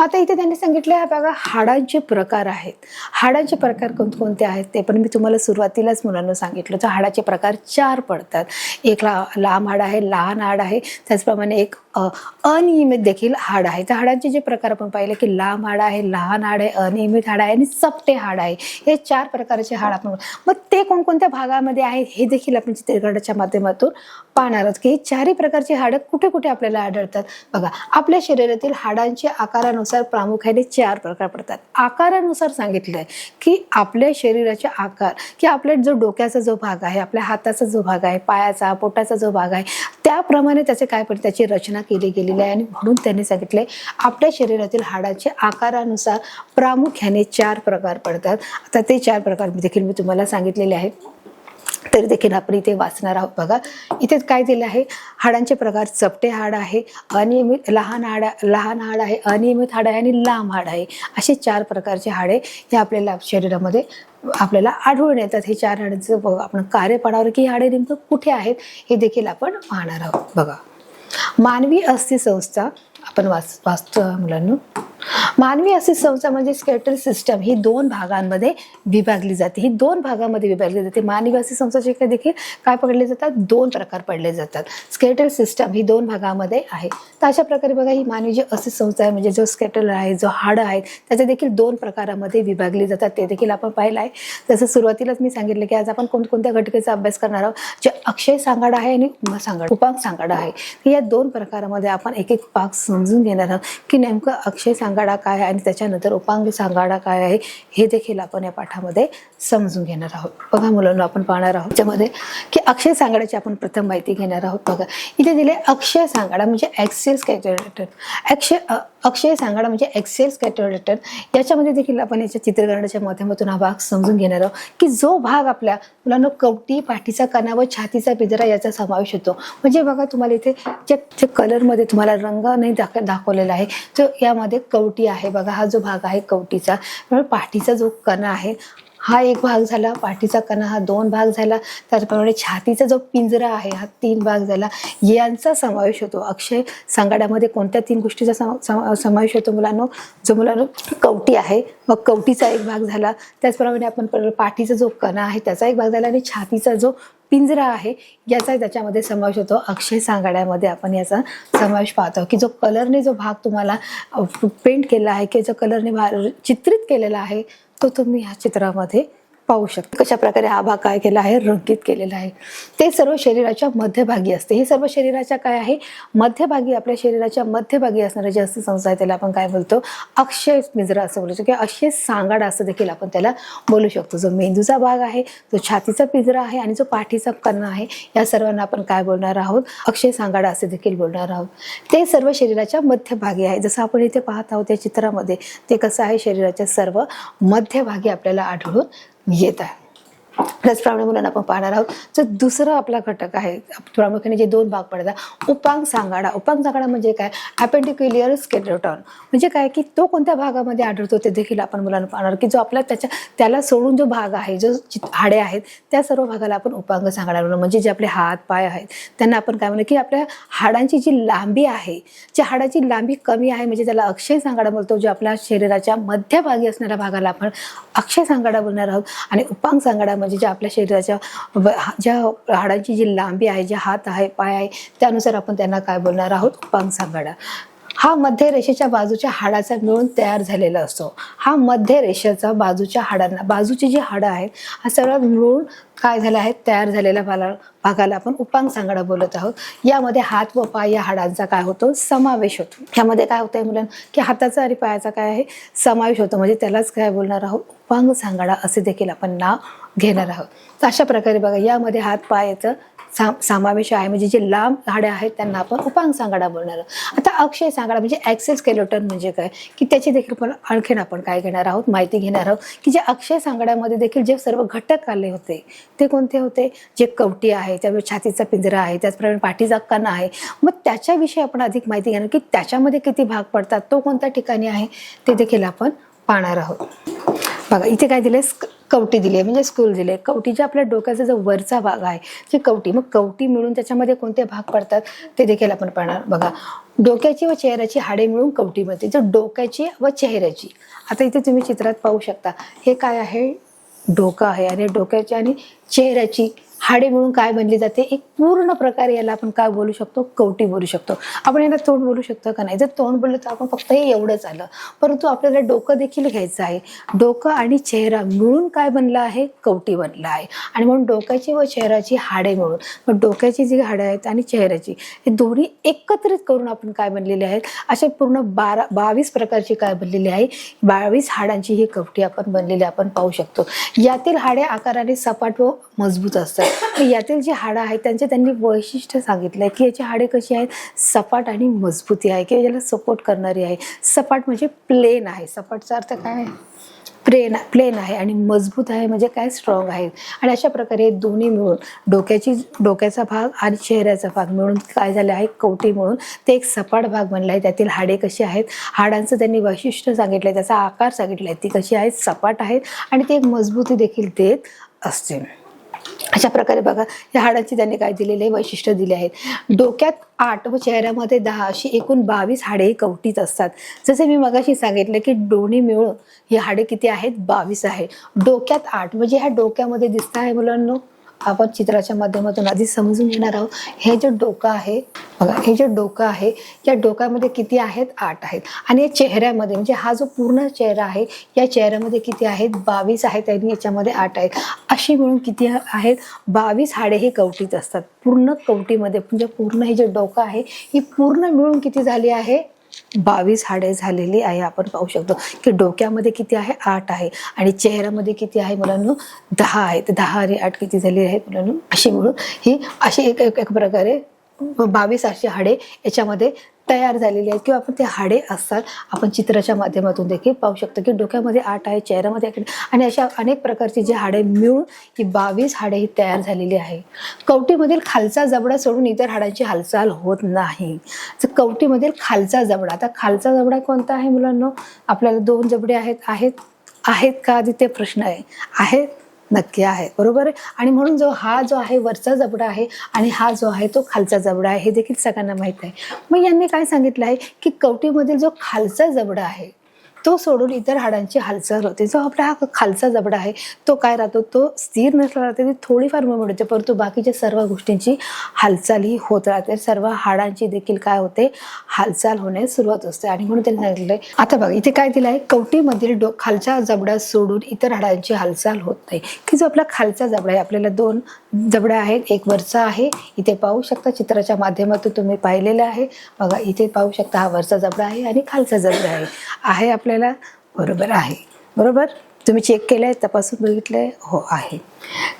आता इथे त्यांनी सांगितलं आहे बघा, हाडांचे प्रकार आहेत. हाडांचे प्रकार कोणते आहेत ते पण मी तुम्हाला सुरुवातीलाच मुलांना सांगितलं. तर हाडाचे प्रकार 4 पडतात. एक लांब हाड आहे, लहान हाड आहे, त्याचप्रमाणे एक अनियमित देखील हाड आहे. तर हाडांचे जे प्रकार आपण पाहिले की लांब हाड आहे, लहान हाड आहे, अनियमित हाड आहे आणि चपटे हाड आहे. हे 4 प्रकारचे हाड आपण, मग ते कोणकोणत्या भागामध्ये आहेत हे देखील आपण चित्रकलेच्या माध्यमातून पाहणार आहोत की हे 4ही प्रकारची हाडं कुठे कुठे आपल्याला आढळतात. बघा, आपल्या शरीरातील हाडांच्या आकारानुसार प्रामुख्याने 4 प्रकार पडतात. आकारानुसार सांगितलंय की आपल्या शरीराचे आकार, की आपल्या जो डोक्याचा जो भाग आहे, आपल्या हाताचा जो भाग आहे, पायाचा, पोटाचा जो भाग आहे, त्याप्रमाणे त्याचे काय पडते, त्याची रचना केली गेलेली आहे. आणि म्हणून त्यांनी सांगितले आपल्या शरीरातील हाडांचे आकारानुसार प्रामुख्याने 4 प्रकार पडतात. आता ते 4 प्रकार देखील मी तुम्हाला सांगितलेले आहेत, तरी देखील आपण इथे वाचणार आहोत. बघा, इथे काय दिलं आहे, हाडांचे प्रकार चपटे हाड आहे, अनियमित लहान हाड आहे, अनियमित हाड आहे आणि लांब हाड आहे. असे 4 प्रकारचे हाडे हे आपल्याला शरीरामध्ये आपल्याला आढळून येतात. हे 4 हाडांचं आपण कार्य पाहणार की हाडे नेमकं कुठे आहेत हे देखील आपण पाहणार आहोत. बघा, मानवी अस्थिसंस्था आपण वाचतो मुलांना. मानवी अस्थिसंस्था म्हणजे स्केलेटल सिस्टम ही 2 भागांमध्ये विभागली जाते. ही 2 भागामध्ये विभागली जाते. मानवी अस्थिसंस्थेचे देखील काय पडले जातात, 2 प्रकार पडले जातात. स्केलेटल सिस्टम ही 2 भागामध्ये आहे. तर अशा प्रकारे बघा, ही मानवी जी अस्थिसंस्था आहे म्हणजे जो स्केलेटल आहे, जो हाड आहे, त्याचे देखील 2 प्रकारामध्ये विभागली जातात. ते देखील आपण पाहिलं आहे. जसं सुरुवातीलाच मी सांगितलं की आज आपण कोणत्या घटकाचा अभ्यास करणार आहोत, जे अक्षय सांगाडा आहे आणि उपांग सांगाडा आहे. या 2 प्रकारामध्ये आपण एक एक भाग समजून घेणार आहोत की नेमकं अक्षय सांगाडा काय आहे आणि त्याच्यानंतर उपांग सांगाडा काय आहे हे देखील आपण या पाठामध्ये समजून घेणार आहोत. बघा मुलांना, आपण पाहणार आहोत त्यामध्ये की अक्षय सांगाड्याची आपण प्रथम माहिती घेणार आहोत. बघा, इथे दिले अक्षय सांगाडा म्हणजे ॲक्सियल स्कॅटररेटर. अक्षय सांगाडा म्हणजे ॲक्सियल स्कॅटररेटर. याच्यामध्ये देखील आपण याच्या चित्रीकरणाच्या माध्यमातून हा भाग समजून घेणार आहोत की जो भाग आपल्या मुलांना कवटी, पाठीचा कणा व छातीचा पिंजरा याचा समावेश होतो. म्हणजे बघा, तुम्हाला इथे जे कलरमध्ये तुम्हाला रंग नाही दाखवलेला आहे, तो यामध्ये कवटी आहे. बघा, हा जो भाग आहे कवटीचा, पाठीचा जो कणा आहे हा एक भाग झाला, पाठीचा कणा हा 2 भाग झाला, त्याचप्रमाणे छातीचा जो पिंजरा आहे हा 3 भाग झाला. यांचा समावेश होतो. अक्षय सांगाड्यामध्ये कोणत्या 3 गोष्टीचा समावेश होतो मुलांनो, जो मुलांनो कवटी आहे, मग कवटीचा एक भाग झाला, त्याचप्रमाणे आपण पाठीचा जो कणा आहे त्याचा एक भाग झाला आणि छातीचा जो पिंजरा आहे याचा त्याच्यामध्ये समावेश होतो. अक्षय सांगाड्यामध्ये आपण याचा समावेश पाहतो की जो कलरने जो भाग तुम्हाला पेंट केला आहे, की जो कलरने चित्रित केलेला आहे, तो तुम्ही ह्या चित्रामध्ये पाहू शकता. कशा प्रकारे हा भाग काय केला आहे, रंगीत केलेला आहे. ते सर्व शरीराच्या मध्यभागी असते. हे सर्व शरीराच्या काय आहे, मध्यभागी, आपल्या शरीराच्या मध्यभागी असणारे जे अस्थिसंस्था आहे त्याला आपण काय बोलतो, अक्षय पिंजरा असं बोलू शकतो किंवा अक्षय सांगाडा असं देखील आपण त्याला बोलू शकतो. जो मेंदूचा भाग आहे, जो छातीचा पिंजरा आहे आणि जो पाठीचा कणा आहे, या सर्वांना आपण काय बोलणार आहोत, अक्षय सांगाडा असे देखील बोलणार आहोत. ते सर्व शरीराच्या मध्यभागी आहे. जसं आपण इथे पाहत आहोत त्या चित्रामध्ये, ते कसं आहे, शरीराच्या सर्व मध्यभागी आपल्याला आढळून येत आहे. त्याचप्रमाणे मुलांना आपण पाहणार आहोत. जो दुसरा आपला घटक आहे, प्रामुख्याने जे 2 भाग पडतात, उपांग सांगाडा. उपांग सांगाडा म्हणजे काय, अपेंडिक्युलर स्केलेटन म्हणजे काय, की तो कोणत्या भागामध्ये आढळतो ते देखील आपण मुलांना पाहणार की जो आपला त्याला सोडून जो भाग आहे, जो हाडे आहेत, त्या सर्व भागाला आपण उपांग सांगाडा म्हणून, म्हणजे जे आपले हात पाय आहेत त्यांना आपण काय म्हणू की आपल्या हाडांची जी लांबी आहे, ज्या हाडाची लांबी कमी आहे म्हणजे त्याला अक्षय सांगाडा बोलतो. जो आपल्या शरीराच्या मध्यभागी असणाऱ्या भागाला आपण अक्षय सांगाडा बोलणार आहोत. आणि उपांग सांगाडा म्हणजे ज्या आपल्या शरीराच्या ज्या हाडांची जी लांबी आहे, जे हात आहे, पाय आहे, त्यानुसार आपण त्यांना काय बोलणार आहोत, उपांग सांगाडा. हा मध्य रेषेच्या बाजूच्या हाडाचा मिळून तयार झालेला असतो. हा मध्य रेषेचा बाजूच्या हाडांना, बाजूची जी हाडं आहेत, हा सगळं मिळून काय झालं आहे, तयार झालेल्या भागाला आपण उपांग सांगाडा बोलत आहोत. यामध्ये हात व पाय या हाडांचा काय होतो, समावेश होतो. यामध्ये काय होतंय मुलांना की हाताचा आणि पायाचा काय आहे, समावेश होतो. म्हणजे त्यालाच काय बोलणार आहोत, उपांग सांगाडा असे देखील आपण नाव घेणार आहोत. तर अशा प्रकारे बघा, यामध्ये हात पायाचं समावेश आहे. म्हणजे जे लांब हाडे आहेत त्यांना आपण उपांग सांगाडा बोलणार आहोत. आता अक्षय सांगाडा म्हणजे ॲक्सियल स्केलेटन म्हणजे काय, की त्याची देखील पण आणखीन आपण काय घेणार आहोत, माहिती घेणार आहोत. की जे अक्षय सांगाड्यामध्ये देखील जे सर्व घटक आले होते ते कोणते होते, जे कवटी आहे, त्यामुळे छातीचा पिंजरा आहे, त्याचप्रमाणे पाठीचा कणा आहे. मग त्याच्याविषयी आपण अधिक माहिती घेणार की त्याच्यामध्ये किती भाग पडतात, तो कोणत्या ठिकाणी आहे ते देखील आपण पाहणार आहोत. बघा, इथे काय दिले, कवटी दिली आहे म्हणजे स्कूल दिले. कवटीच्या आपल्या डोक्याचा जो वरचा भाग आहे, जे कवटी, मग कवटी मिळून त्याच्यामध्ये कोणते भाग पडतात ते देखील आपण पाहणार. बघा, डोक्याची व चेहऱ्याची हाडे मिळून कवटी बनते. जो डोक्याची व चेहऱ्याची, आता इथे तुम्ही चित्रात पाहू शकता, हे काय आहे, डोकं आहे आणि डोक्याची आणि चेहऱ्याची हाडे मिळून काय बनली जाते, एक पूर्ण प्रकारे याला आपण काय बोलू शकतो, कवटी बोलू शकतो. आपण याला तोंड बोलू शकतो का नाही, जर तोंड बोललं तर आपण फक्त हे एवढंच आलं, परंतु आपल्याला डोकं देखील घ्यायचं आहे. डोकं आणि चेहरा मिळून काय बनलं आहे, कवटी बनलं आहे. आणि म्हणून डोक्याची व चेहऱ्याची हाडे मिळून, मग डोक्याची जी हाडे आहेत आणि चेहऱ्याची, हे दोन्ही एकत्रित करून आपण काय बनलेले आहेत, असे पूर्ण 22 प्रकारची काय बनलेली आहे, 22 हाडांची ही कवटी आपण बनलेली आपण पाहू शकतो. यातील हाडे आकाराने सपाट व मजबूत असतात. यातील जी हाडं आहेत त्यांनी वैशिष्ट्य सांगितलंय की याची हाडे कशी आहेत, सपाट आणि मजबूती आहे किंवा याला सपोर्ट करणारी आहे. सपाट म्हणजे प्लेन आहे, सपाटचा अर्थ काय आहे, प्लेन आहे, आणि मजबूत आहे म्हणजे काय, स्ट्रॉंग आहे. आणि अशा प्रकारे दोन्ही मिळून डोक्याचा भाग आणि चेहऱ्याचा भाग मिळून काय झाले आहे, कवटी म्हणून ते एक सपाट भाग बनला आहे. त्यातील हाडे कशी आहेत, हाडांचं त्यांनी वैशिष्ट्य सांगितलंय, त्याचा आकार सांगितलाय, ती कशी आहेत, सपाट आहेत आणि ते एक मजबूती देखील देत असते. अशा प्रकारे बघा, या हाडांची त्यांनी काय दिलेले वैशिष्ट्य दिले आहेत. डोक्यात 8 व चेहऱ्यामध्ये 10 अशी एकूण 22 हाडे कवटीत असतात. जसे मी मगाशी सांगितलं की दोन्ही मिळून ही हाडे किती आहेत, 22 आहे. डोक्यात 8 म्हणजे ह्या डोक्यामध्ये दिसत आहे मुलांनो, आपण चित्राच्या माध्यमातून आधी समजून घेणार आहोत. हे जे डोकं आहे बघा, हे जे डोकं आहे, या डोक्यामध्ये किती आहेत, 8 आहेत. आणि या चेहऱ्यामध्ये म्हणजे हा जो पूर्ण चेहरा आहे, या चेहऱ्यामध्ये किती आहेत, 22 आहेत आणि याच्यामध्ये 8 आहेत. अशी मिळून किती आहेत, 22 हाडे हे कवटीत असतात. पूर्ण कवटीमध्ये म्हणजे पूर्ण हे जे डोकं आहे, ही पूर्ण मिळून किती झाली आहे, 22 हाडे झालेली आहे. आपण पाहू शकतो की डोक्यामध्ये किती आहे, 8 आहे आणि चेहऱ्यामध्ये किती आहे मुलांनो, 10 आहे. तर 10 आणि 8 किती झाले आहेत मुलांनो, अशी मिळून ही अशी एक प्रकारे 22 अशी हाडे याच्यामध्ये तयार झालेली आहेत किंवा आपण ते हाडे असतात. आपण चित्राच्या माध्यमातून देखील पाहू शकतो की डोक्यामध्ये 8 आहे, चेहऱ्यामध्ये 8 आणि अशा अनेक प्रकारची जी हाडे मिळून ही 22 हाडे ही तयार झालेली आहे. कवटीमधील खालचा जबडा सोडून इतर हाडांची हालचाल होत नाही. तर कवटीमधील खालचा जबडा, आता खालचा जबडा कोणता आहे मुलांनो, आपल्याला 2 जबडे आहेत का, आधी ते प्रश्न आहे. नक्की आहे, बरोबर आहे. आणि म्हणून हा जो आहे वरचा जबडा आहे आणि हा जो आहे तो खालचा जबडा आहे, हे देखील सगळ्यांना माहित आहे. मग यांनी काय सांगितलं आहे की कवटीमधील जो खालचा जबडा आहे तो सोडून इतर हाडांची हालचाल होते. जो आपला हा खालचा जबडा आहे तो काय राहतो, तो स्थिर नसला राहते, ती थोडीफार मूवमेंट होते, परंतु बाकीच्या सर्व गोष्टींची हालचाल ही होत राहते. सर्व हाडांची देखील काय होते, हालचाल होण्यास सुरुवात असते. आणि म्हणून त्यांनी सांगितलंय, आता बघा इथे काय दिलं आहे, कवटीमधील खालच्या जबडा सोडून इतर हाडांची हालचाल होत नाही. की जो आपला खालचा जबडा आहे, आपल्याला 2 जबडा आहेत, एक वरचा आहे, इथे पाहू शकता चित्राच्या माध्यमातून तुम्ही पाहिलेलं आहे. बघा इथे पाहू शकता, हा वरचा जबडा आहे आणि खालचा जबडा आहे आपल्याला, बरोबर आहे, बरोबर. तुम्ही चेक केलंय, तपासून बघितलंय, हो आहे.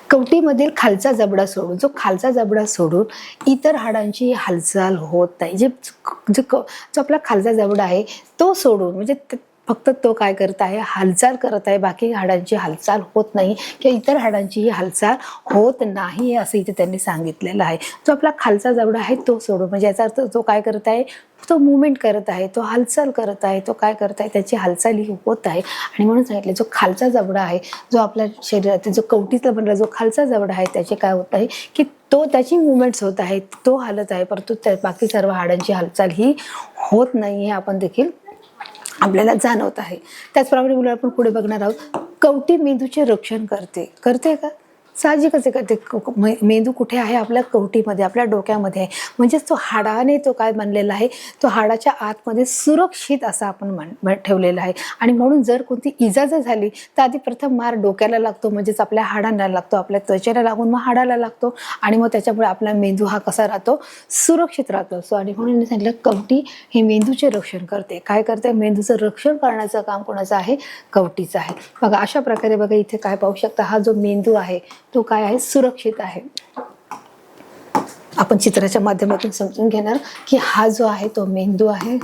कवटीमधील खालचा जबडा सोडून, जो खालचा जबडा सोडून इतर हाडांची हालचाल होत नाही. जो आपला खालचा जबडा आहे तो सोडून म्हणजे फक्त तो काय करत आहे, हालचाल करत आहे, बाकी हाडांची हालचाल होत नाही किंवा इतर हाडांची ही हालचाल होत नाही असं इथे त्यांनी सांगितलेलं आहे. जो आपला खालचा जबडा आहे तो सोडून, म्हणजे याचा अर्थ तो काय करत आहे, तो मुवमेंट करत आहे, तो हालचाल करत आहे, तो काय करत आहे, त्याची हालचाल ही होत आहे. आणि म्हणून सांगितले, जो खालचा जबडा आहे, जो आपल्या शरीरात जो कवटीतला बनला जो खालचा जबडा आहे, त्याचे काय होत आहे की त्याची मुवमेंट्स होत आहेत, तो हालत आहे, परंतु बाकी सर्व हाडांची हालचाल ही होत नाही, हे आपण देखील आपल्याला जाणवत आहे. त्याचप्रमाणे मुलं आपण पुढे बघणार आहोत, कवटी मेंदूचे रक्षण करते का, साहजिकच करते. मेंदू कुठे आहे, आपल्या कवटीमध्ये, आपल्या डोक्यामध्ये आहे. म्हणजेच तो हाडाने तो काय बनलेला आहे, तो हाडाच्या आतमध्ये सुरक्षित असा आपण ठेवलेला आहे. आणि म्हणून जर कोणती इजा जर झाली तर आधी प्रथम मार डोक्याला लागतो, म्हणजेच आपल्या हाडांना लागतो, आपल्या त्वचेला लागून मग हाडाला लागतो आणि मग त्याच्यामुळे आपला मेंदू हा कसा राहतो, सुरक्षित राहतो. सो आणि म्हणून मी सांगितलं, कवटी हे मेंदूचे रक्षण करते. काय करते, मेंदूचं रक्षण करण्याचं काम कोणाचं आहे, कवटीचं आहे. बघा अशा प्रकारे बघा इथे काय पाहू शकता, हा जो मेंदू आहे तो काय आहे, सुरक्षित आहे. आपण चित्राच्या माध्यमातून समजून घेणार की हा जो आहे तो मेंदू आहे.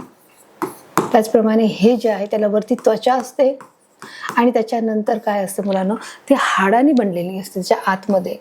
त्याचप्रमाणे हे जे आहे त्याला वरती त्वचा असते आणि त्याच्यानंतर काय असतं मुलांनो, ती हाडाने बनलेली असते त्याच्या आतमध्ये.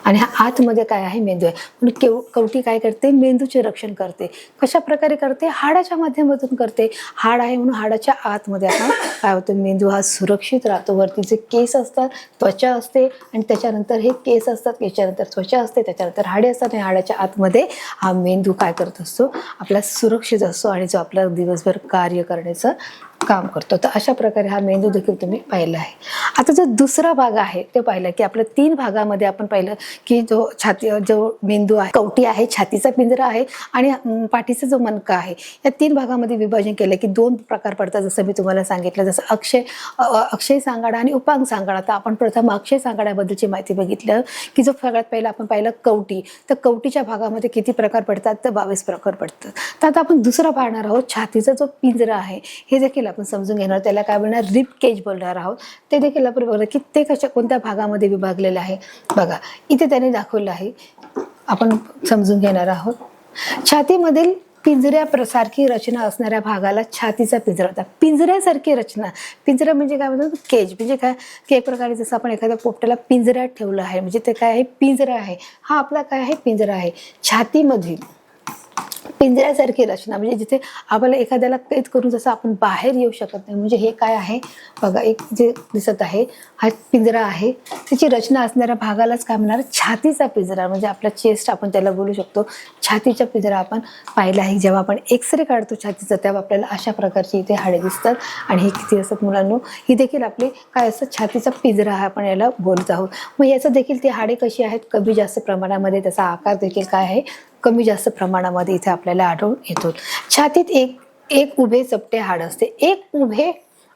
आणि हा आतमध्ये काय आहे, मेंदू आहे. म्हणून कवटी काय करते, मेंदूचे रक्षण करते. कशा प्रकारे करते, हाडाच्या माध्यमातून करते. हाड आहे म्हणून हाडाच्या आतमध्ये आपण काय होतं, मेंदू हा सुरक्षित राहतो. वरती जे केस असतात, त्वचा असते, आणि त्याच्यानंतर हे केस असतात, त्याच्यानंतर त्वचा असते, त्याच्यानंतर हाडे असतात, आणि हाडाच्या आतमध्ये हा मेंदू काय करत असतो, आपला सुरक्षित असतो आणि जो आपला दिवसभर कार्य करण्याचं काम करतो. तर अशा प्रकारे हा मेंदू देखील तुम्ही पाहिला आहे. आता जो दुसरा भाग आहे ते पाहिला की आपल्या 3 भागामध्ये आपण पाहिलं की जो मेंदू आहे, कवटी आहे, छातीचा पिंजरा आहे आणि पाठीचा जो मणका आहे, या 3 भागामध्ये विभाजन केलं की 2 प्रकार पडतात. जसं मी तुम्हाला सांगितलं, जसं अक्षय सांगाडा आणि उपांग सांगाडा. तर आपण प्रथम अक्षय सांगाड्याबद्दलची माहिती बघितलं की जो सगळ्यात पहिला आपण पाहिलं कवटी. तर कवटीच्या भागामध्ये किती प्रकार पडतात, तर 22 प्रकार पडतात. तर आता आपण दुसरा पाहणार आहोत, छातीचा जो पिंजरा आहे हे देखील आपण समजून घेणार. त्याला काय बोलणार, रिब केज बोलणार आहोत. ते देखील आपण बघणार की ते कोणत्या भागामध्ये विभागलेलं आहे. बघा इथे त्याने दाखवलं आहे, आपण समजून घेणार आहोत. छातीमधील पिंजऱ्यासारखी रचना असणाऱ्या भागाला छातीचा पिंजरा होता. पिंजऱ्यासारखी रचना, पिंजरा म्हणजे काय म्हणतात, केज म्हणजे काय की एक प्रकारे जसं आपण एखाद्या पोपटाला पिंजऱ्यात ठेवलं आहे, म्हणजे ते काय आहे, पिंजरा आहे. हा आपला काय आहे, पिंजरा आहे. छातीमधील पिंजऱ्यासारखी रचना म्हणजे जिथे आपल्याला एखाद्याला कैद करून जसं आपण बाहेर येऊ शकत नाही, म्हणजे हे काय आहे बघा, एक जे दिसत आहे हा पिंजरा आहे. त्याची रचना असणाऱ्या भागालाच काय म्हणणार, छातीचा पिंजरा. म्हणजे आपला चेस्ट आपण त्याला बोलू शकतो. छातीचा पिंजरा आपण पाहिला आहे. जेव्हा आपण एक्सरे काढतो छातीचा, तेव्हा आपल्याला अशा प्रकारची इथे हाडे दिसतात. आणि हे किती असतात मुलांनो, ही देखील आपले काय असतं, छातीचा पिंजरा हा आपण याला बोलत आहोत. मग याचं देखील ते हाडे कशी आहेत, कमी जास्त प्रमाणामध्ये, त्याचा आकार देखील काय आहे, कमी जास्त प्रमाणामध्ये इथे आपल्याला आढळून येतो. छातीत एक उभे चपटे हाड असते. एक उभे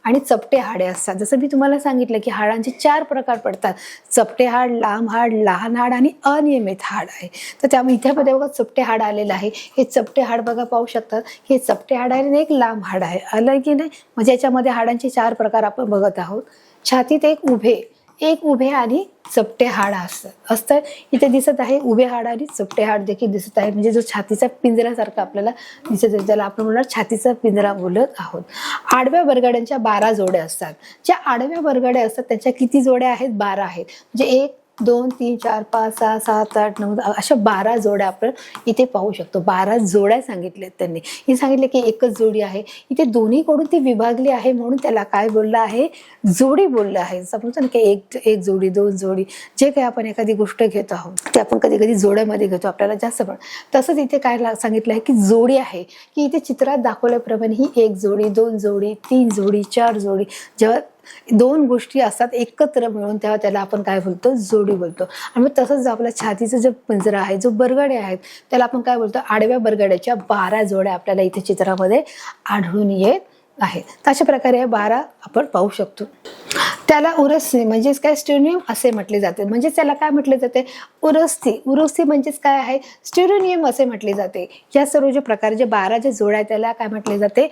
आणि चपटे हाडे असतात. जसं मी तुम्हाला सांगितलं की हाडांचे 4 प्रकार पडतात. चपटे हाड, लांब हाड, लहान हाड आणि अनियमित हाड आहे. तर त्यामुळे इथे बघा चपटे हाड आलेलं आहे. हे चपटे हाड बघा पाहू शकतात. हे चपटे हाड आहे आणि एक लांब हाड आहे. आलं की नाही, म्हणजे याच्यामध्ये हाडांचे 4 प्रकार आपण बघत आहोत. छातीत एक उभे आणि चपटे हाड असतं. इथे दिसत आहे उभे हाड आणि चपटे हाड देखील दिसत आहे. म्हणजे जो छातीचा पिंजऱ्यासारखा आपल्याला दिसत आहे, त्याला आपण म्हणणार छातीचा पिंजरा बोलत आहोत. आडव्या बरगड्यांच्या 12 जोड्या असतात. ज्या आडव्या बरगड्या असतात त्यांच्या किती जोड्या आहेत, 12 आहेत. म्हणजे 1 2 3 4 5 6 7 8 9 अशा 12 जोड्या आपण इथे पाहू शकतो. 12 जोड्या सांगितल्यात त्यांनी. हे सांगितले की एकच जोडी आहे. इथे दोन्हीकडून ती विभागली आहे म्हणून त्याला काय बोललं आहे, जोडी बोललं आहे. समजतं ना की एक जोडी, 2 जोडी, जे काही आपण एखादी गोष्ट घेत आहोत ते आपण कधी कधी जोड्यामध्ये घेतो, आपल्याला जास्त पण. तसंच इथे काय सांगितलं आहे की जोडी आहे, की इथे चित्रात दाखवल्याप्रमाणे ही 1 जोडी, 2 जोडी, 3 जोडी, 4 जोडी. जेव्हा 2 गोष्टी असतात एकत्र मिळून, तेव्हा त्याला आपण काय बोलतो, जोडी बोलतो. आणि मग तसंच आपल्या छातीचा जो पिंजरा आहे, जो बरगडे आहेत, त्याला आपण काय बोलतो, आडव्या बरगड्याच्या 12 जोड्या आपल्याला इथे चित्रामध्ये आढळून येत आहेत. अशा प्रकारे 12 आपण पाहू शकतो. त्याला उरस्ती म्हणजेच काय, स्टेरियम असे म्हटले जाते. म्हणजे त्याला काय म्हटले जाते, उरस्ती म्हणजेच काय आहे, स्टेरियम असे म्हटले जाते. या सर्व जे प्रकार, जे 12 जे जोड्या आहेत त्याला काय म्हटले जाते,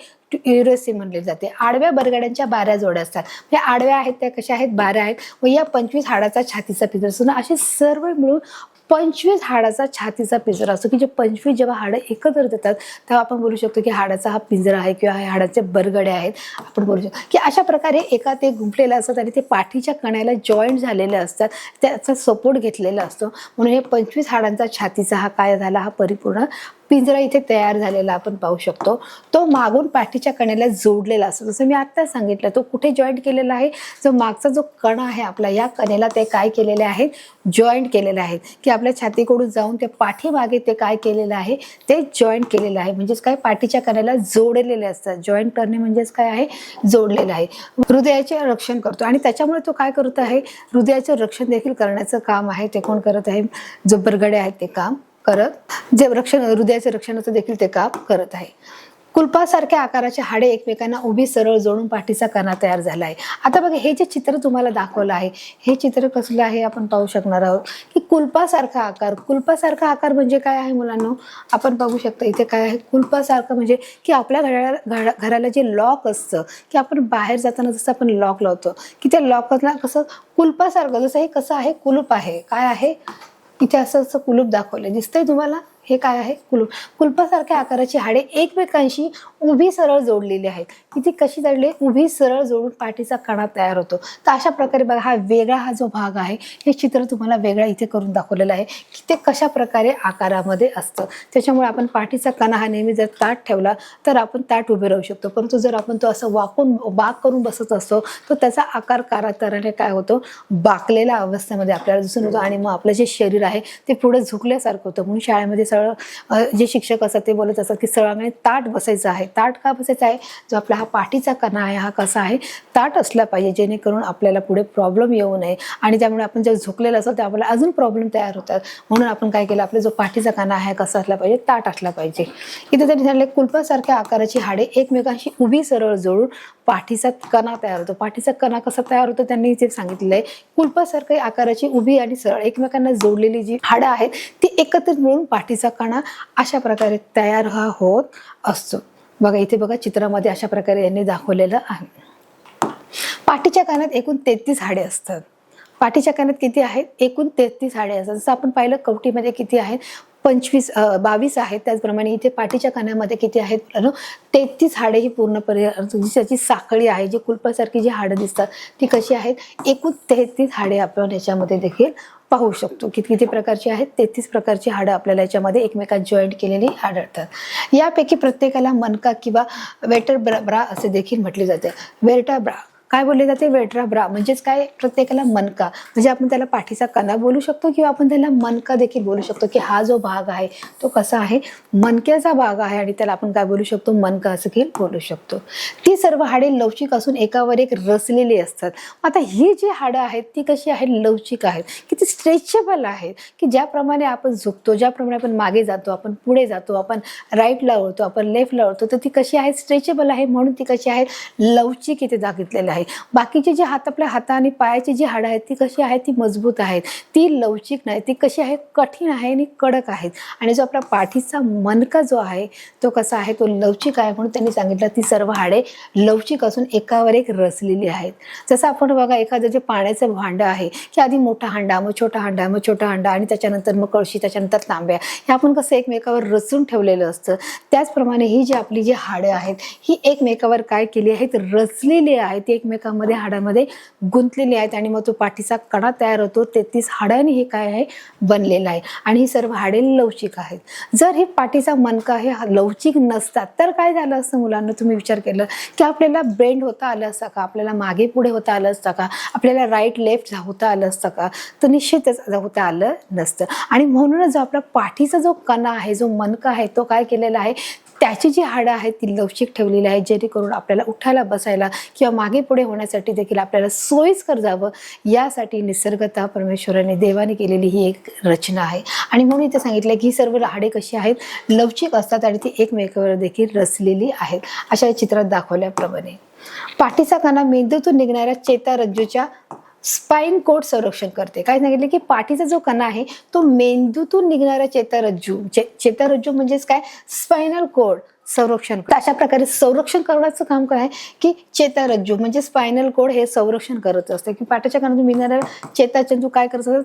युरसी म्हणले जाते. आडव्या बरगड्यांच्या 12 जोड्या असतात. या आडव्या आहेत त्या कशा आहेत, 12 आहेत. व या 25 हाडाचा छातीचा पिंजरा असतो. असे सर्व मिळून 25 हाडाचा छातीचा पिंजरा असतो, की जे 25 जेव्हा हाडं एकत्र देतात तेव्हा आपण बोलू शकतो की हाडाचा हा पिंजरा आहे किंवा हे हाडाचे बरगडे आहेत. आपण बोलू शकतो की अशा प्रकारे एका ते गुंफलेले असतात आणि ते पाठीच्या कण्याला जॉईंट झालेले असतात, त्याचा सपोर्ट घेतलेला असतो. म्हणून हे 25 हाडांचा छातीचा हा काय झाला, हा परिपूर्ण पिंजरा इथे तयार झालेला आपण पाहू शकतो. तो मागून पाठीच्या कण्याला जोडलेला असतो. जसं मी आता सांगितलं, तो कुठे जॉईंट केलेला आहे, जो मागचा जो कणा आहे आपला, या कण्याला ते काय केलेले आहेत, जॉईंट केलेले आहेत. की आपल्या छातीकडून जाऊन ते पाठीमागे ते काय केलेलं आहे, ते जॉईंट केलेलं आहे. म्हणजेच काय, पाठीच्या कण्याला जोडलेले असतात. जॉईंट करणे म्हणजेच काय आहे, जोडलेलं आहे. हृदयाचे रक्षण करतो आणि त्याच्यामुळे तो काय करत आहे, हृदयाचे रक्षण देखील करण्याचं काम आहे ते कोण करत आहे, जो बरगडे आहेत ते काम करत, जे हृदयाचे रक्षणाचं देखील ते काम करत आहे. कुलपासारख्या आकाराचे हाडे एकमेकांना उभी सरळ जोडून पाठीचा कणा तयार झाला आहे. आता बघा, हे जे चित्र तुम्हाला दाखवलं आहे, हे चित्र कसलं आहे आपण पाहू शकणार आहोत की कुलपासारखा आकार. कुलपासारखा आकार म्हणजे काय आहे मुलांनो, आपण बघू शकता इथे काय आहे, कुलपासारखं म्हणजे की आपल्या घराला जे लॉक असतं, की आपण बाहेर जाताना जसं आपण लॉक लावतो, की त्या लॉकला कसं कुलपासारखं, जसं हे कसं आहे, कुलूप आहे. काय आहे, इथे असं कुलूप दाखवलं दिसतंय तुम्हाला, हे काय आहे, कुलूप. कुलपासारख्या आकाराची हाडे एकमेकांशी उभी सरळ जोडलेली आहेत. की ती कशी जडली, उभी सरळ जोडून पाठीचा कणा तयार होतो. तर अशा प्रकारे बघा हा वेगळा हा जो भाग आहे, हे चित्र तुम्हाला वेगळा इथे करून दाखवलेलं आहे की ते कशा प्रकारे आकारामध्ये असतं. त्याच्यामुळे आपण पाठीचा कणा हा नेहमी जर ताठ ठेवला तर आपण ताठ उभे राहू शकतो. परंतु जर आपण तो असं वाकून बाक करून बसत असतो तर त्याचा आकार काराकाराने काय होतो, बाकलेल्या अवस्थेमध्ये आपल्याला दिसून येतो आणि मग आपलं जे शरीर आहे ते पुढे झुकल्यासारखं होतं. म्हणून शाळेमध्ये सरळ जे शिक्षक असतात ते बोलत असतात की सगळ्यांनी ताठ बसायचं आहे. ताठ का बसायचं आहे, जो आपला हा पाठीचा कणा आहे हा कसा आहे, ताठ असला पाहिजे, जेणेकरून आपल्याला पुढे प्रॉब्लेम येऊ नये. आणि त्यामुळे आपण जर झुकलेलं असतो तर आपल्याला अजून प्रॉब्लेम तयार होतात. म्हणून आपण काय केलं, आपला जो पाठीचा कणा आहे कसा असला पाहिजे, ताठ असला पाहिजे. इथे त्यांनी सांगितले कुलपासारख्या आकाराची हाडे एकमेकांशी उभी सरळ जोडून पाठीचा कणा तयार होतो. पाठीचा कणा कसा तयार होतो त्यांनी इथे सांगितलेलं आहे. कुलपासारख्या आकाराची उभी आणि सरळ एकमेकांना जोडलेली जी हाडं आहेत ती एकत्रित मिळून पाठीचा कणा अशा प्रकारे तयार होत असतो. बघा इथे बघा चित्रामध्ये अशा प्रकारे यांनी दाखवलेलं आहे. पाठीच्या कानात एकूण 33 हाडे असतात. पाठीच्या कानात किती आहेत, एकूण 33 हाडे असतात. जसं आपण पाहिलं कवटीमध्ये किती आहेत, 22 आहेत. त्याचप्रमाणे इथे पाठीच्या कानामध्ये किती आहेत, 33 हाडे ही पूर्णपणे त्याची साखळी आहे. जी कुलपासारखी जी हाडं दिसतात ती कशी आहेत, एकूण 33 हाडे आपण याच्यामध्ये देखील पाहू शकतो. किती प्रकारची आहेत, 33 प्रकारची हाडं आपल्याला याच्यामध्ये एकमेकात जॉईंट केलेली आढळतात. यापैकी प्रत्येकाला मनका किंवा वेर्टेब्रा असे देखील म्हटले जाते. वेर्टेब्रा काय बोलले जाते, वेर्टेब्रा म्हणजेच काय, प्रत्येकाला मनका, म्हणजे आपण त्याला पाठीचा कणा बोलू शकतो किंवा आपण त्याला मनका देखील बोलू शकतो की हा जो भाग आहे तो कसा आहे, मनक्याचा भाग आहे आणि त्याला आपण काय बोलू शकतो, मनका असं देखील बोलू शकतो. ती सर्व हाडे लवचिक असून एकावर एक रचलेली असतात. आता ही जी हाडं आहेत ती कशी आहेत, लवचिक आहेत, की ती स्ट्रेचेबल आहेत, की ज्याप्रमाणे आपण झुकतो, ज्याप्रमाणे आपण मागे जातो, आपण पुढे जातो, आपण राईटला वळतो, आपण लेफ्टला वळतो, तर ती कशी आहे, स्ट्रेचेबल आहे. म्हणून ती कशी आहे, लवचिक इथे दाखवलेलं आहे. बाकीचे जे हात, आपल्या हाता आणि पायाची जी हाडं आहेत ती कशी आहेत, ती मजबूत आहेत, ती लवचिक नाही, ती कशी आहे, कठीण आहे आणि कडक आहेत. आणि जो आपला पाठीचा मनका जो आहे तो कसा आहे, तो लवचिक आहे. म्हणून त्यांनी सांगितलं ती सर्व हाडे लवचिक असून एकावर एक रचलेली आहेत. जसं आपण बघा एखादं जे पाण्याचं भांडं आहे की आधी मोठा हांडा, मग छोटा हांडा, मग छोटा हांडा आणि त्याच्यानंतर मग कळशी, त्याच्यानंतर तांब्या, हे आपण कसं एकमेकावर रचून ठेवलेलं असतं. त्याचप्रमाणे ही जी आपली जी हाडं आहेत ही एकमेकावर काय केली आहेत, रचलेली आहेत, ती एकमेकांमध्ये हाडामध्ये गुंतलेली आहेत आणि मग तो पाठीचा कणा तयार होतो. 33 हाडांनी हे काय आहे, बनलेलं आहे आणि ही सर्व हाडे लवचिक आहेत. जर ही पाठीचा मनका हे लवचिक नसतात तर काय झालं असतं मुलांना, तुम्ही विचार केलं की आपल्याला बेंड होता आलं असतं का, आपल्याला मागे पुढे होता आलं असतं का, आपल्याला राईट लेफ्ट होता आलं असतं का, तर निश्चितच होता आलं नसतं. आणि म्हणूनच जो आपला पाठीचा जो कणा आहे, जो मनका आहे, तो काय केलेला आहे, त्याची जी हाडं आहेत ती लवचिक ठेवलेली आहेत, जेणेकरून आपल्याला उठायला बसायला किंवा मागे पुढे होण्यासाठी देखील आपल्याला सोयीस्कर जावं, यासाठी निसर्गतः परमेश्वराने देवाने केलेली ही एक रचना आहे. आणि म्हणून इथे सांगितलं की ही सर्व हाडे कशी आहेत, लवचिक असतात आणि ती एकमेकावर देखील रचलेली आहेत, अशा या चित्रात दाखवल्याप्रमाणे. पाठीचा कणा मेंदूतून निघणाऱ्या चेतारज्जूच्या स्पाइन कोड संरक्षण करते. काय सांगितले की पाठीचा जो कणा आहे तो मेंदूतून निघणाऱ्या चेतारज्जू म्हणजेच काय, स्पायनल कोड संरक्षण. अशा प्रकारे संरक्षण करण्याचं काम काय आहे की चेतारज्जू म्हणजे स्पायनल कोड हे संरक्षण करत असते. की पाठीच्या कणातून निघणाऱ्या चेतारज्जू काय करत असतात,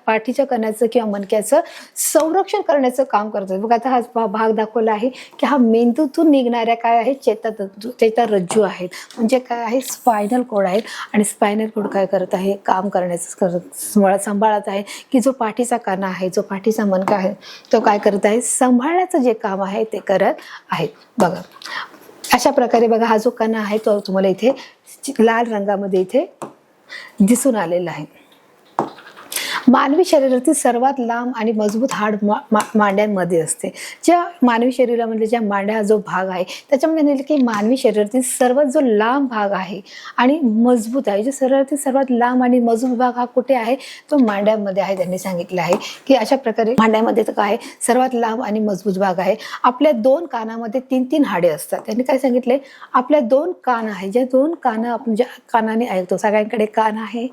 पाठीच्या कणाचं किंवा मणक्याचं संरक्षण करण्याचं काम करतात. बघा आता हा भाग दाखवला आहे की हा मेंदूतून निघणाऱ्या काय आहे, चेतारज्जू आहेत, म्हणजे काय आहे, स्पायनल कोड आहेत. आणि स्पायनल कोड काय करत आहे, काम करण्याचं सांभाळत आहे की जो पाठीचा कणा आहे, जो पाठीचा मणका आहे, तो काय करत आहे, सांभाळण्याचं जे काम आहे ते करत आहेत. बघा अशा प्रकारे बघा हा जो कणा आहे तो तुम्हाला इथे लाल रंगामध्ये इथे दिसून आलेला आहे. मानवी शरीरातील सर्वात लांब आणि मजबूत हाड मांड्यांमध्ये असते. ज्या मानवी शरीरामध्ये ज्या मांड्या जो भाग आहे त्याच्यामध्ये सांगितलं की मानवी शरीरातील सर्वात जो लांब भाग आहे आणि मजबूत आहे, जो शरीरातील सर्वात लांब आणि मजबूत भाग हा कुठे आहे, तो मांड्यांमध्ये आहे. त्यांनी सांगितलं आहे की अशा प्रकारे मांड्यांमध्ये तर काय सर्वात लांब आणि मजबूत भाग आहे. आपल्या 2 कानामध्ये 3 हाडे असतात. त्यांनी काय सांगितले, आपल्या 2 कान आहे, ज्या 2 कानं आपण ज्या कानाने ऐकतो, सगळ्यांकडे कान आहे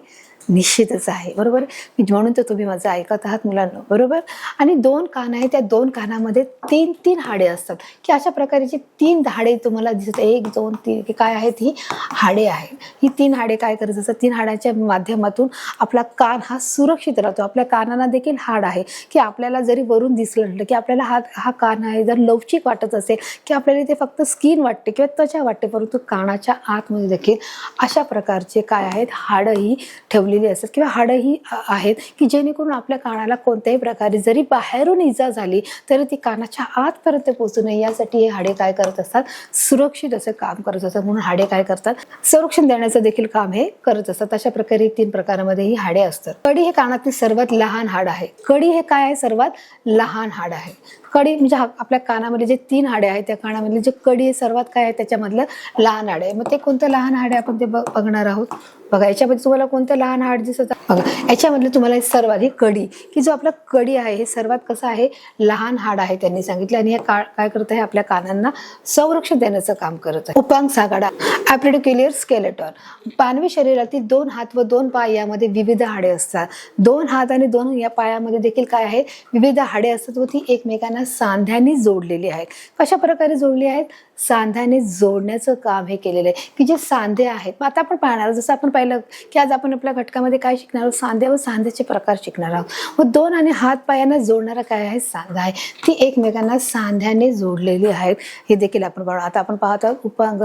निश्चितच आहे, बरोबर. म्हणून तर तुम्ही माझं ऐकत आहात मुलांना, बरोबर. आणि 2 कान आहेत, त्या 2 कानामध्ये 3-3 हाडे असतात, की अशा प्रकारची 3 हाडे तुम्हाला दिसत 1 2 3 की काय आहेत, ही हाडे आहेत. ही 3 हाडे काय करत असतात, 3 हाडांच्या माध्यमातून आपला कान हा सुरक्षित राहतो. आपल्या कानाला देखील हाड आहे, की आपल्याला जरी वरून दिसलं की आपल्याला हा कान आहे जर लवचिक वाटत असेल, की आपल्याला ते फक्त स्किन वाटते किंवा त्वचा वाटते, परंतु कानाच्या आतमध्ये देखील अशा प्रकारचे काय आहेत, हाडंही ठेवलेली असतात किंवा हाडंही आहेत, की जेणेकरून आपल्या कानाला कोणत्याही प्रकारे जरी बाहेरून इजा झाली तरी ती कानाच्या आतपर्यंत पोहोचू नये यासाठी हे हाडे काय करत असतात, सुरक्षित असं काम करत असतात. म्हणून हाडे काय करतात, संरक्षण देण्याचं देखील काम हे करत असतात. अशा प्रकारे 3 प्रकारामध्ये ही हाडे असतात. कडी हे कानातील सर्वात लहान हाड आहे. कडी हे काय आहे, सर्वात लहान हाड आहे. कडी म्हणजे आपल्या कानामध्ये जे 3 हाडे आहेत, त्या कानामधले जे कडी आहे सर्वात काय आहे, त्याच्यामधलं लहान हाड आहे. मग ते कोणतं लहान हाड आहे आपण ते बघणार आहोत. बघा याच्यामध्ये तुम्हाला कोणतं लहान हाड दिसत आहे, बघा याच्यामधलं तुम्हाला सर्वाधिक कडी, की जो आपला कडी आहे हे सर्वात कसं आहे, लहान हाड आहे त्यांनी सांगितलं. आणि हे काय करत आहे, आपल्या कानांना संरक्षण देण्याचं काम करत आहे. उपांग सागाडा, ॲप्रिडिक्युलर स्केलेटन. मानवी शरीरातील 2 हात व 2 पाय यामध्ये विविध हाडे असतात. 2 हात आणि 2 या पायामध्ये देखील काय आहे, विविध हाडे असतात व ती एकमेकांना सांध्याने जोडलेली आहेत. कशा प्रकारे जोडली आहेत, सांध्याने जोडण्याचं काम हे केलेलं आहे, की जे सांधे आहेत. मग आता आपण पाहणार, जसं आपण पाहिलं की आज आपण आपल्या घटकामध्ये काय शिकणार आहोत, सांधे व सांधेचे प्रकार शिकणार आहोत. मग 2 आणि हात पायांना जोडणारा काय आहे, सांधा आहे. ती एकमेकांना सांध्याने जोडलेली आहेत, हे देखील आपण पाहणार. आता आपण पाहत आहोत उपांग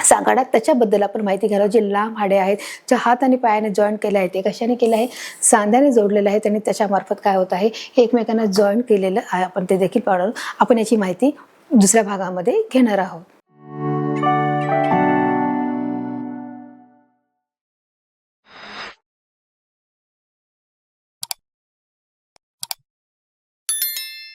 सागाडा, त्याच्याबद्दल आपण माहिती घ्यायला. जे लांब हाडे आहेत, जे हात आणि पायाने जॉईंट केले आहेत, ते कशाने केलं आहे, सांध्याने जोडलेलं आहे. आणि त्याच्यामार्फत काय होत आहे, हे एकमेकांना जॉईंट केलेलं आहे. आपण ते देखील पाहणार. आपण याची माहिती दुसऱ्या भागामध्ये घेणार आहोत.